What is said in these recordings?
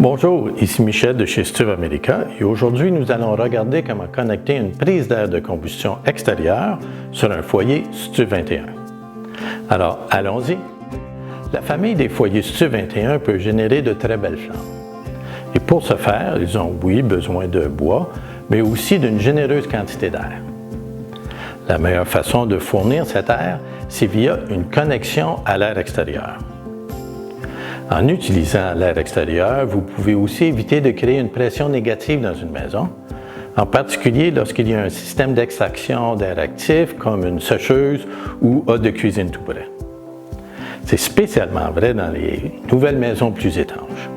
Bonjour, ici Michel de chez STUV America et aujourd'hui nous allons regarder comment connecter une prise d'air de combustion extérieure sur un foyer STUV 21. Alors allons-y. La famille des foyers STUV 21 peut générer de très belles flammes. Et pour ce faire, ils ont oui besoin de bois, mais aussi d'une généreuse quantité d'air. La meilleure façon de fournir cet air, c'est via une connexion à l'air extérieur. En utilisant l'air extérieur, vous pouvez aussi éviter de créer une pression négative dans une maison, en particulier lorsqu'il y a un système d'extraction d'air actif comme une sécheuse ou hôte de cuisine tout près. C'est spécialement vrai dans les nouvelles maisons plus étanches.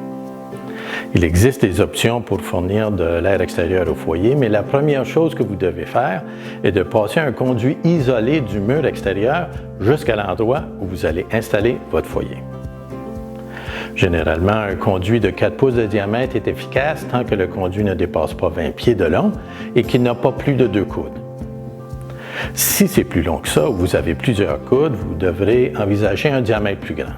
Il existe des options pour fournir de l'air extérieur au foyer, mais la première chose que vous devez faire est de passer un conduit isolé du mur extérieur jusqu'à l'endroit où vous allez installer votre foyer. Généralement, un conduit de 4 pouces de diamètre est efficace tant que le conduit ne dépasse pas 20 pieds de long et qu'il n'a pas plus de 2 coudes. Si c'est plus long que ça ou vous avez plusieurs coudes, vous devrez envisager un diamètre plus grand.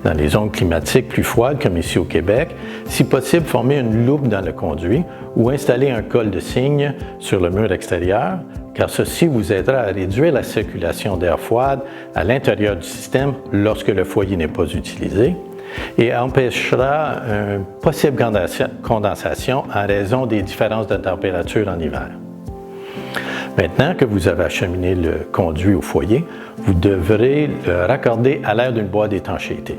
Dans les zones climatiques plus froides, comme ici au Québec, si possible, formez une loupe dans le conduit ou installez un col de cygne sur le mur extérieur, car ceci vous aidera à réduire la circulation d'air froide à l'intérieur du système lorsque le foyer n'est pas utilisé et empêchera une possible condensation en raison des différences de température en hiver. Maintenant que vous avez acheminé le conduit au foyer, vous devrez le raccorder à l'air d'une boîte d'étanchéité.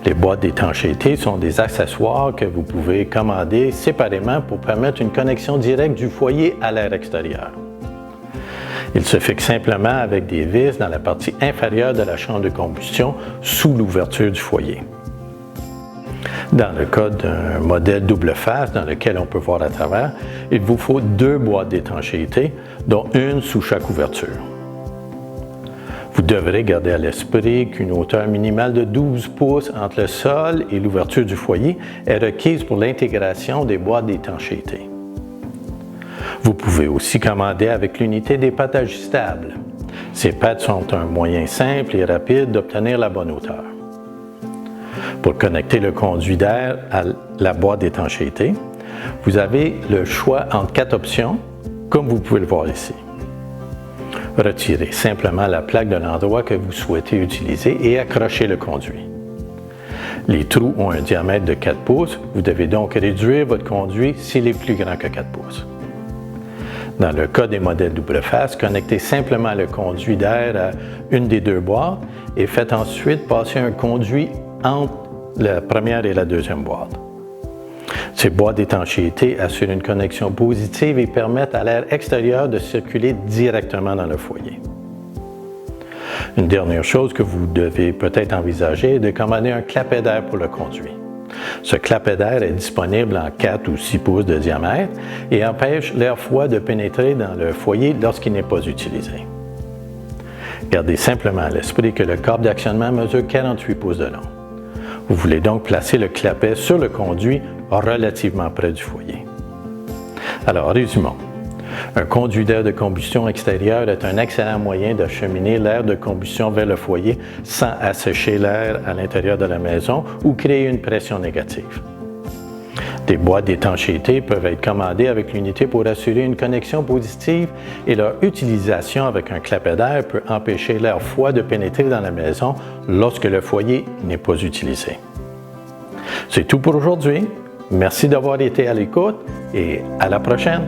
Les boîtes d'étanchéité sont des accessoires que vous pouvez commander séparément pour permettre une connexion directe du foyer à l'air extérieur. Ils se fixent simplement avec des vis dans la partie inférieure de la chambre de combustion sous l'ouverture du foyer. Dans le cas d'un modèle double face dans lequel on peut voir à travers, il vous faut 2 boîtes d'étanchéité, dont une sous chaque ouverture. Vous devrez garder à l'esprit qu'une hauteur minimale de 12 pouces entre le sol et l'ouverture du foyer est requise pour l'intégration des boîtes d'étanchéité. Vous pouvez aussi commander avec l'unité des pattes ajustables. Ces pattes sont un moyen simple et rapide d'obtenir la bonne hauteur. Pour connecter le conduit d'air à la boîte d'étanchéité, vous avez le choix entre 4 options, comme vous pouvez le voir ici. Retirez simplement la plaque de l'endroit que vous souhaitez utiliser et accrochez le conduit. Les trous ont un diamètre de 4 pouces, vous devez donc réduire votre conduit s'il est plus grand que 4 pouces. Dans le cas des modèles double face, connectez simplement le conduit d'air à une des 2 boîtes et faites ensuite passer un conduit entre la première et la deuxième boîte. Ces boîtes d'étanchéité assurent une connexion positive et permettent à l'air extérieur de circuler directement dans le foyer. Une dernière chose que vous devez peut-être envisager est de commander un clapet d'air pour le conduit. Ce clapet d'air est disponible en 4 ou 6 pouces de diamètre et empêche l'air froid de pénétrer dans le foyer lorsqu'il n'est pas utilisé. Gardez simplement à l'esprit que le câble d'actionnement mesure 48 pouces de long. Vous voulez donc placer le clapet sur le conduit relativement près du foyer. Alors, résumons. Un conduit d'air de combustion extérieure est un excellent moyen d'acheminer l'air de combustion vers le foyer sans assécher l'air à l'intérieur de la maison ou créer une pression négative. Des boîtes d'étanchéité peuvent être commandées avec l'unité pour assurer une connexion positive et leur utilisation avec un clapet d'air peut empêcher l'air froid de pénétrer dans la maison lorsque le foyer n'est pas utilisé. C'est tout pour aujourd'hui. Merci d'avoir été à l'écoute et à la prochaine!